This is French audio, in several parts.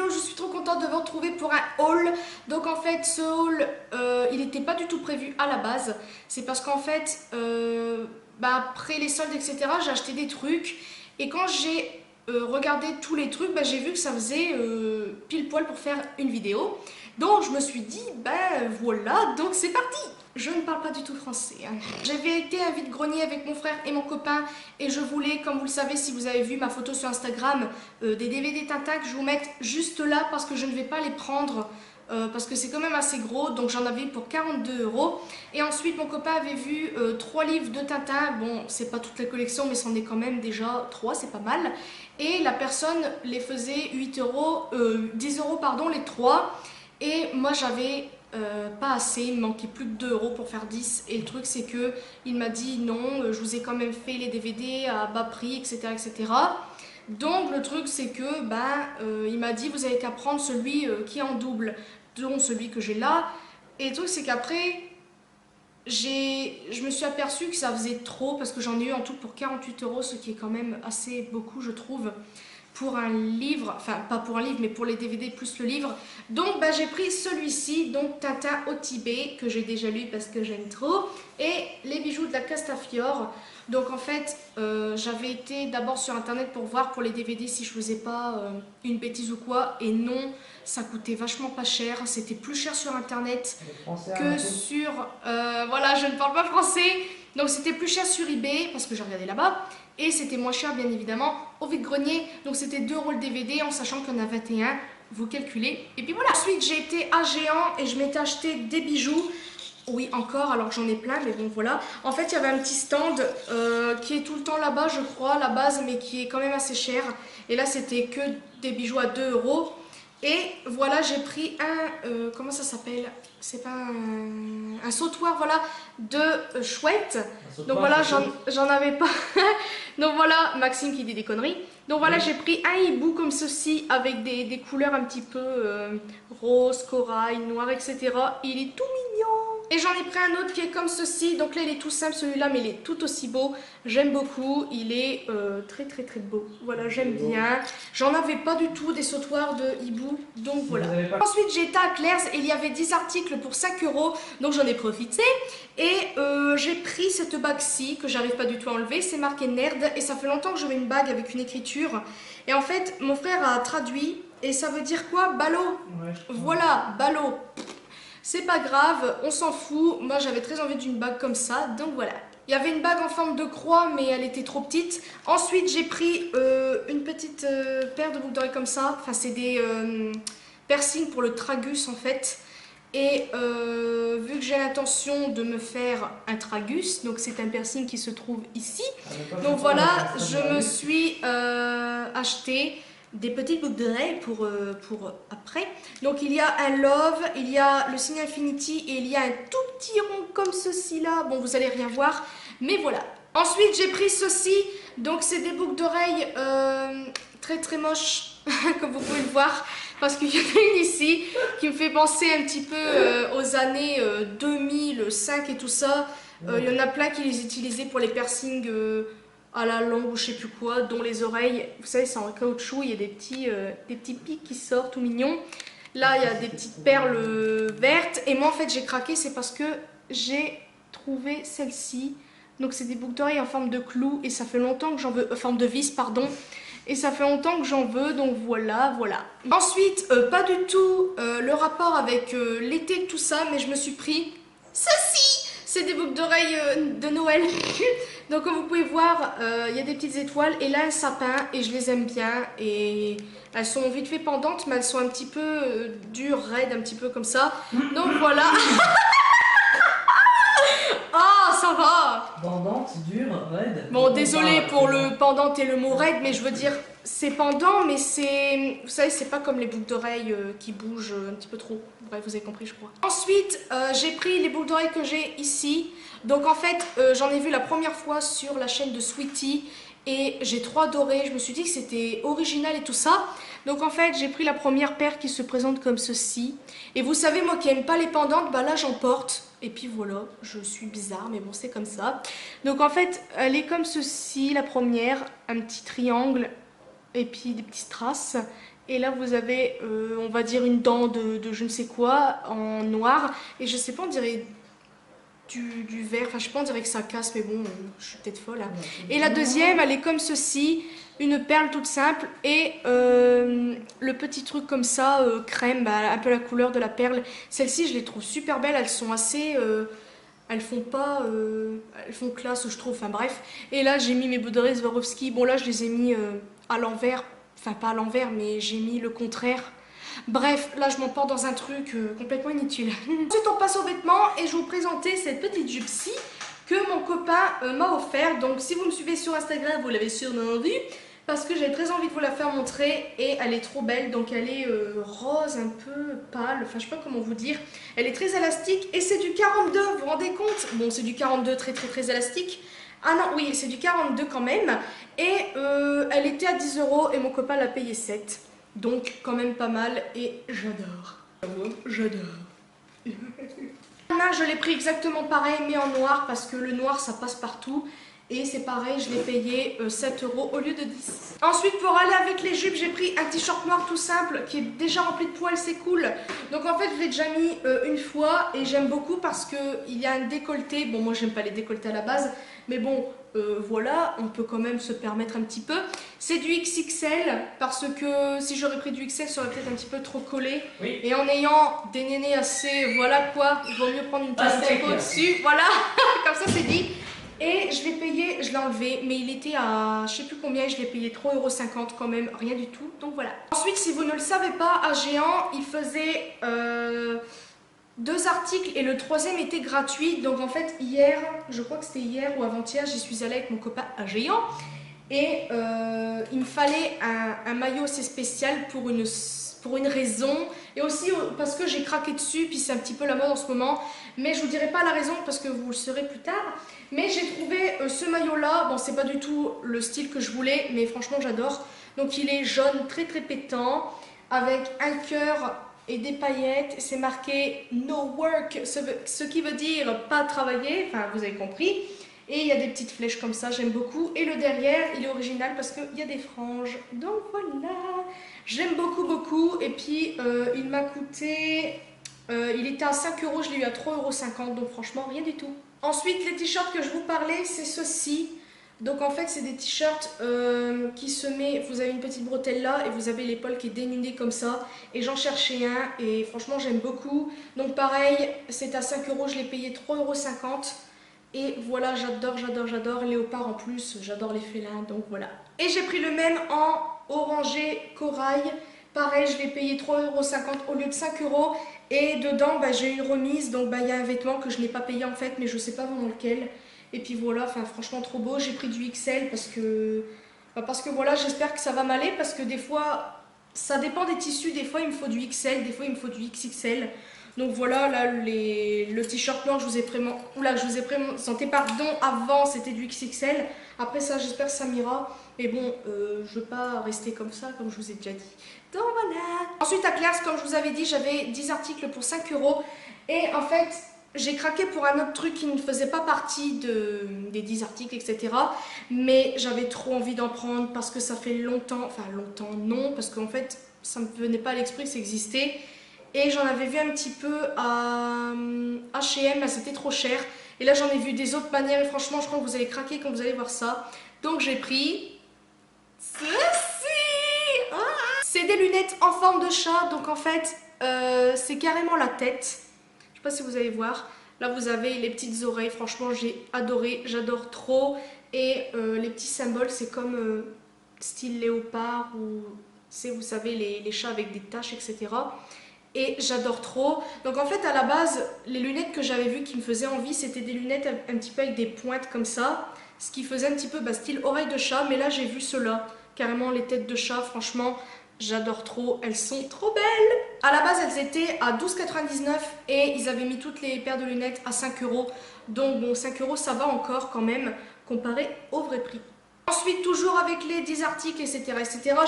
hello, je suis trop contente de vous retrouver pour un haul. Donc en fait ce haul il n'était pas du tout prévu à la base. C'est parce qu'en fait après les soldes etc j'ai acheté des trucs. Et quand j'ai regardé tous les trucs, j'ai vu que ça faisait pile poil pour faire une vidéo. Donc je me suis dit voilà, donc c'est parti. Je ne parle pas du tout français. J'avais été à vide-grenier avec mon frère et mon copain et je voulais, comme vous le savez si vous avez vu ma photo sur Instagram, des DVD Tintin que je vous mette juste là parce que je ne vais pas les prendre parce que c'est quand même assez gros, donc j'en avais pour 42 €. Et ensuite mon copain avait vu 3 livres de Tintin, bon c'est pas toute la collection mais c'en est quand même déjà 3, c'est pas mal. Et la personne les faisait 10 € pardon les 3. Et moi j'avais pas assez, il me manquait plus que 2 € pour faire 10. Et le truc c'est que il m'a dit non, je vous ai quand même fait les DVD à bas prix etc etc. Donc le truc c'est que il m'a dit vous avez qu'à prendre celui qui est en double, dont celui que j'ai là. Et le truc c'est qu'après je me suis aperçue que ça faisait trop parce que j'en ai eu en tout pour 48 €, ce qui est quand même assez beaucoup je trouve pour un livre, enfin pas pour un livre mais pour les DVD plus le livre. Donc j'ai pris celui-ci, donc Tintin au Tibet, que j'ai déjà lu parce que j'aime trop, et les bijoux de la Castafiore. Donc en fait j'avais été d'abord sur internet pour voir pour les DVD si je faisais pas une bêtise ou quoi, et non, ça coûtait vachement pas cher, c'était plus cher sur internet que sur... voilà, je ne parle pas français, donc c'était plus cher sur eBay parce que j'ai regardé là-bas. Et c'était moins cher bien évidemment au vide-grenier. Donc c'était 2 € le DVD en sachant qu'il y en a 21. Vous calculez. Et puis voilà. Ensuite j'ai été à Géant et je m'étais acheté des bijoux. Oui encore alors que j'en ai plein mais bon voilà. En fait il y avait un petit stand qui est tout le temps là-bas je crois à la base mais qui est quand même assez cher. Et là c'était que des bijoux à 2 €. Et voilà j'ai pris un... comment ça s'appelle? C'est pas un sautoir voilà de chouette. Donc voilà j'en avais pas. Donc voilà Maxime qui dit des conneries. Donc voilà j'ai pris un hibou comme ceci avec des couleurs un petit peu rose, corail, noir etc. Il est tout mignon. Et j'en ai pris un autre qui est comme ceci. Donc là il est tout simple celui-là mais il est tout aussi beau. J'aime beaucoup. Il est très très très beau. Voilà j'aime bien. J'en avais pas du tout des sautoirs de hibou. Donc voilà. Ensuite j'ai été à Claire's et il y avait 10 articles pour 5 €. Donc j'en ai profité. Et j'ai pris cette bague-ci que j'arrive pas du tout à enlever. C'est marqué Nerd et ça fait longtemps que je veux une bague avec une écriture. Et en fait mon frère a traduit et ça veut dire quoi? Ballot. Ouais, voilà, ballot. C'est pas grave, on s'en fout. Moi j'avais très envie d'une bague comme ça, donc voilà. Il y avait une bague en forme de croix, mais elle était trop petite. Ensuite j'ai pris une petite paire de boucles d'oreilles comme ça. Enfin c'est des piercings pour le tragus en fait. Et vu que j'ai l'intention de me faire un tragus, donc c'est un piercing qui se trouve ici. Donc voilà, je me suis acheté des petites boucles d'oreilles pour après. Donc il y a un love, il y a le signe infinity et il y a un tout petit rond comme ceci là. Bon vous allez rien voir, mais voilà. Ensuite j'ai pris ceci, donc c'est des boucles d'oreilles très très moches comme vous pouvez le voir. Parce qu'il y en a une ici qui me fait penser un petit peu aux années 2005 et tout ça. Il y en a plein qui les utilisaient pour les piercings à la langue ou je sais plus quoi, dont les oreilles, vous savez c'est en caoutchouc, il y a des petits pics qui sortent tout mignons. Là il y a des petites perles vertes et moi en fait j'ai craqué, c'est parce que j'ai trouvé celle-ci. Donc c'est des boucles d'oreilles en forme de clou et ça fait longtemps que j'en veux, forme de vis pardon. Et ça fait longtemps que j'en veux, donc voilà, voilà. Ensuite, pas du tout le rapport avec l'été, tout ça, mais je me suis pris ceci. C'est des boucles d'oreilles de Noël. Donc comme vous pouvez voir, il y a des petites étoiles et là un sapin et je les aime bien. Et elles sont vite fait pendantes, mais elles sont un petit peu dures, raides, un petit peu comme ça. Donc voilà. Ah, ça va. Pendante, dure, raide. Bon, désolé pour le pendant et le mot raide, mais je veux dire, c'est pendant, mais c'est... Vous savez, c'est pas comme les boucles d'oreilles qui bougent un petit peu trop. Bref, vous avez compris, je crois. Ensuite, j'ai pris les boucles d'oreilles que j'ai ici. Donc en fait, j'en ai vu la première fois sur la chaîne de Sweetie. Et j'ai trop adoré, je me suis dit que c'était original et tout ça. Donc en fait, j'ai pris la première paire qui se présente comme ceci. Et vous savez, moi qui aime pas les pendantes, là j'en porte. Et puis voilà, je suis bizarre, mais bon, c'est comme ça. Donc en fait, elle est comme ceci, la première, un petit triangle, et puis des petits strass. Et là vous avez, on va dire une dent de je ne sais quoi en noir. Et je sais pas, on dirait du verre, enfin je sais pas, on dirait que ça casse, mais bon, je suis peut-être folle hein. Et la deuxième, elle est comme ceci, une perle toute simple et le petit truc comme ça, crème, bah, un peu la couleur de la perle. Celles-ci, je les trouve super belles, elles sont assez... elles font pas... elles font classe, je trouve, enfin bref. Et là, j'ai mis mes bouderies Swarovski. Bon, là, je les ai mis à l'envers, enfin pas à l'envers, mais j'ai mis le contraire. Bref, là je m'emporte dans un truc complètement inutile. Ensuite on passe aux vêtements et je vais vous présenter cette petite jupe-ci que mon copain m'a offert. Donc si vous me suivez sur Instagram, vous l'avez sûrement vu parce que j'avais très envie de vous la faire montrer et elle est trop belle. Donc elle est rose, un peu pâle, enfin je sais pas comment vous dire. Elle est très élastique et c'est du 42, vous vous rendez compte? Bon, c'est du 42 très élastique. Ah non, oui, c'est du 42 quand même. Et elle était à 10 € et mon copain l'a payé 7. Donc quand même pas mal et j'adore. J'adore. Là je l'ai pris exactement pareil mais en noir parce que le noir ça passe partout. Et c'est pareil, je l'ai payé 7 € au lieu de 10. Ensuite pour aller avec les jupes, j'ai pris un t-shirt noir tout simple qui est déjà rempli de poils, c'est cool. Donc en fait je l'ai déjà mis une fois et j'aime beaucoup parce qu'il y a un décolleté. Bon moi j'aime pas les décolletés à la base, mais bon voilà, on peut quand même se permettre un petit peu. C'est du XXL parce que si j'aurais pris du XL ça aurait peut-être un petit peu trop collé. Oui. Et en ayant des nénés assez, voilà quoi, il vaut mieux prendre une taille au-dessus. Voilà, comme ça c'est dit. Et je l'ai payé, je l'ai enlevé, mais il était à je sais plus combien, je l'ai payé 3,50 € quand même, rien du tout, donc voilà. Ensuite, si vous ne le savez pas, à Géant, il faisait 2 articles et le troisième était gratuit. Donc en fait, hier, je crois que c'était hier ou avant-hier, j'y suis allée avec mon copain à Géant. Et il me fallait un maillot assez spécial pour une raison. Et aussi parce que j'ai craqué dessus, puis c'est un petit peu la mode en ce moment. Mais je vous dirai pas la raison parce que vous le saurez plus tard. Mais j'ai trouvé ce maillot-là. Bon, c'est pas du tout le style que je voulais, mais franchement, j'adore. Donc il est jaune, très pétant, avec un cœur et des paillettes. C'est marqué No Work, ce qui veut dire pas travailler. Enfin, vous avez compris. Et il y a des petites flèches comme ça, j'aime beaucoup. Et le derrière, il est original parce qu'il y a des franges. Donc voilà, j'aime beaucoup. Et puis, il m'a coûté... il était à 5 €, je l'ai eu à 3,50 €. Donc franchement, rien du tout. Ensuite, les t-shirts que je vous parlais, c'est ceux-ci. Donc en fait, c'est des t-shirts qui se met... Vous avez une petite bretelle là et vous avez l'épaule qui est dénudée comme ça. Et j'en cherchais un et franchement, j'aime beaucoup. Donc pareil, c'est à 5 €, je l'ai payé 3,50 €. Et voilà, j'adore. Léopard en plus, j'adore les félins, donc voilà. Et j'ai pris le même en orangé corail. Pareil, je l'ai payé 3,50 € au lieu de 5 €. Et dedans, bah, j'ai une remise, donc bah, y a un vêtement que je n'ai pas payé en fait, mais je sais pas vraiment lequel. Et puis voilà, enfin franchement trop beau. J'ai pris du XL parce que voilà, j'espère que ça va m'aller parce que des fois, ça dépend des tissus. Des fois, il me faut du XL, des fois, il me faut du XXL. Donc voilà, là, le t-shirt noir que je vous ai présenté, pardon, avant, c'était du XXL. Après ça, j'espère que ça m'ira. Mais bon, je veux pas rester comme ça, comme je vous ai déjà dit. Donc voilà. Ensuite, à Claire's, comme je vous avais dit, j'avais 10 articles pour 5 €. Et en fait, j'ai craqué pour un autre truc qui ne faisait pas partie des 10 articles, etc. Mais j'avais trop envie d'en prendre parce que ça fait longtemps, enfin longtemps non, parce qu'en fait, ça ne me venait pas à l'esprit que ça existait. Et j'en avais vu un petit peu à H&M, mais c'était trop cher. Et là, j'en ai vu des autres manières. Et franchement, je crois que vous allez craquer quand vous allez voir ça. Donc, j'ai pris ceci. Ah, c'est des lunettes en forme de chat. Donc, en fait, c'est carrément la tête. Je sais pas si vous allez voir. Là, vous avez les petites oreilles. Franchement, j'ai adoré. J'adore trop. Et les petits symboles, c'est comme style léopard ou, vous savez, les chats avec des taches, etc. Et j'adore trop. Donc en fait à la base, les lunettes que j'avais vues qui me faisaient envie, c'était des lunettes un petit peu avec des pointes comme ça. Ce qui faisait un petit peu style oreille de chat. Mais là j'ai vu ceux-là, carrément les têtes de chat. Franchement, j'adore trop. Elles sont trop belles. À la base elles étaient à 12,99 € et ils avaient mis toutes les paires de lunettes à 5 €. Donc bon, 5 € ça va encore quand même comparé au vrai prix. Ensuite, toujours avec les 10 articles, etc.,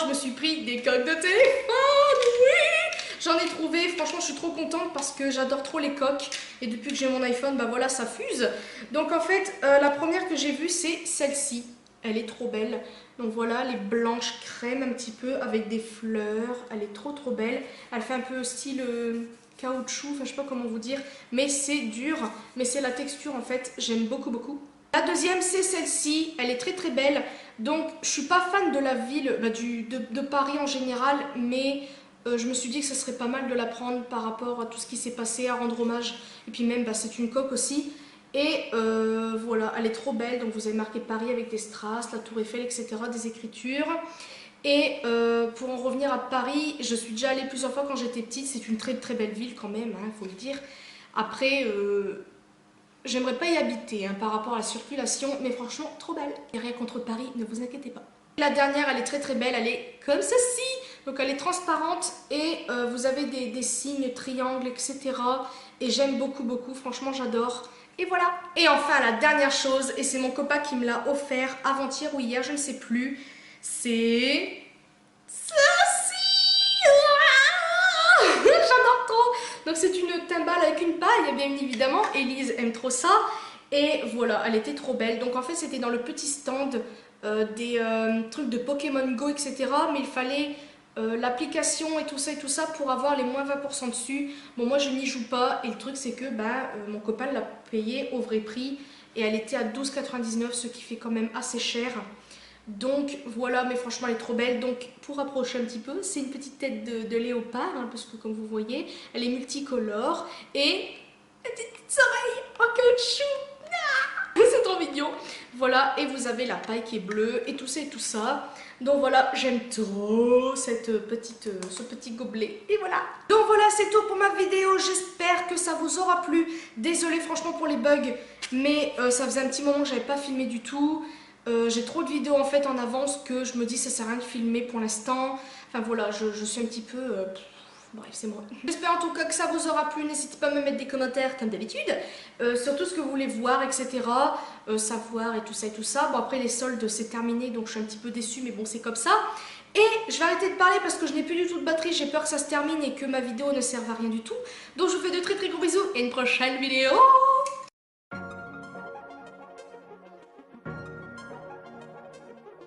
je me suis pris des coques de téléphone, oui. J'en ai trouvé, franchement, je suis trop contente parce que j'adore trop les coques. Et depuis que j'ai mon iPhone, bah voilà, ça fuse. Donc en fait, la première que j'ai vue, c'est celle-ci. Elle est trop belle. Donc voilà, elle est blanche crème un petit peu avec des fleurs. Elle est trop trop belle. Elle fait un peu style caoutchouc, enfin je sais pas comment vous dire. Mais c'est dur, mais c'est la texture en fait, j'aime beaucoup beaucoup. La deuxième c'est celle-ci, elle est très très belle. Donc je suis pas fan de la ville, de Paris en général, mais je me suis dit que ce serait pas mal de la prendre par rapport à tout ce qui s'est passé, à rendre hommage. Et puis même, c'est une coque aussi. Et voilà, elle est trop belle. Donc vous avez marqué Paris avec des strass, la Tour Eiffel, etc., des écritures. Et pour en revenir à Paris, je suis déjà allée plusieurs fois quand j'étais petite. C'est une très très belle ville quand même, hein, faut le dire. Après, j'aimerais pas y habiter hein, par rapport à la circulation, mais franchement, trop belle. Et rien contre Paris, ne vous inquiétez pas. La dernière, elle est très très belle, elle est comme ceci. Donc elle est transparente et vous avez des signes, triangles, etc. Et j'aime beaucoup beaucoup, franchement j'adore. Et voilà. Et enfin la dernière chose, et c'est mon copain qui me l'a offert avant-hier ou hier, je ne sais plus. C'est ceci. J'adore trop. Donc c'est une timbale avec une paille, bien évidemment. Élise aime trop ça. Et voilà, elle était trop belle. Donc en fait c'était dans le petit stand des trucs de Pokémon Go, etc. Mais il fallait l'application et tout ça pour avoir les moins 20% dessus. Bon, moi je n'y joue pas et le truc c'est que mon copain l'a payé au vrai prix et elle était à 12,99 €, ce qui fait quand même assez cher. Donc voilà, mais franchement elle est trop belle. Donc pour approcher un petit peu, c'est une petite tête de léopard, hein, parce que comme vous voyez, elle est multicolore et des petites oreilles en caoutchouc. C'est trop mignon. Voilà, et vous avez la paille qui est bleue et tout ça et tout ça. Donc voilà, j'aime trop ce petit gobelet. Et voilà. Donc voilà, c'est tout pour ma vidéo. J'espère que ça vous aura plu. Désolée franchement pour les bugs, mais ça faisait un petit moment que j'avais pas filmé du tout. J'ai trop de vidéos en fait en avance que je me dis ça sert à rien de filmer pour l'instant. Enfin voilà, je suis un petit peu... bref, c'est moi. J'espère en tout cas que ça vous aura plu. N'hésitez pas à me mettre des commentaires comme d'habitude. Sur tout ce que vous voulez voir, etc. Savoir et tout ça et tout ça. Bon après les soldes c'est terminé donc je suis un petit peu déçue mais bon c'est comme ça. Et je vais arrêter de parler parce que je n'ai plus du tout de batterie. J'ai peur que ça se termine et que ma vidéo ne serve à rien du tout. Donc je vous fais de très très gros bisous et une prochaine vidéo.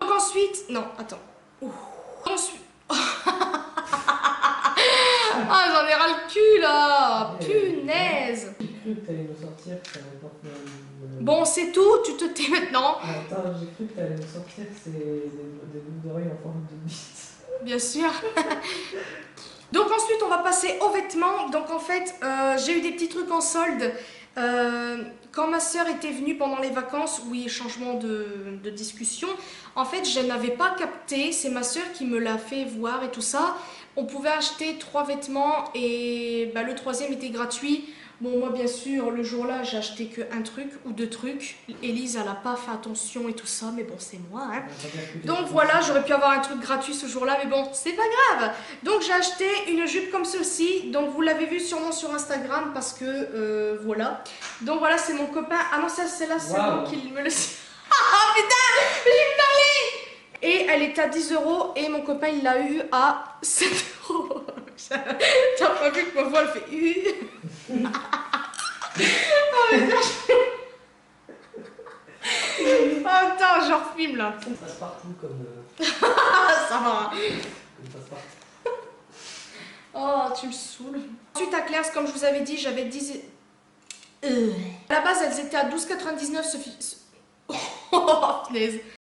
Donc ensuite... Non, attends. Ouh. Ensuite... Ah, j'en ai ras le cul là! Punaise! J'ai cru que t'allais nous sortir, que ça n'importe quoi. Bon, c'est tout, tu te tais maintenant. Attends, j'ai cru que t'allais nous sortir, c'est des boucles d'oreilles en forme de bite. Bien sûr. Donc ensuite, on va passer aux vêtements. Donc en fait, j'ai eu des petits trucs en solde. Quand ma soeur était venue pendant les vacances, oui, changement de discussion, en fait, je n'avais pas capté, c'est ma soeur qui me l'a fait voir et tout ça. On pouvait acheter 3 vêtements et le troisième était gratuit. Bon, moi, bien sûr, le jour-là, j'ai acheté que un truc ou 2 trucs. Élise, elle n'a pas fait attention et tout ça, mais bon, c'est moi, hein. Donc voilà, j'aurais pu avoir un truc gratuit ce jour-là, mais bon, c'est pas grave. Donc j'ai acheté une jupe comme celle-ci. Donc vous l'avez vu sûrement sur Instagram parce que voilà. Donc voilà, c'est mon copain. Ah non, ça c'est là, c'est moi qui me le... Ah putain, j'ai parlé. Et elle est à 10 € et mon copain il l'a eu à 7 €. T'as pas vu que ma voix elle fait... Oh putain. Oh putain, je refilme là. Ça passe partout comme... Ça va. Comme passe-partout. Oh, tu me saoules. Ensuite, à Claire's, comme je vous avais dit, j'avais 10... À la base, elles étaient à 12,99 €. Oh, punaise.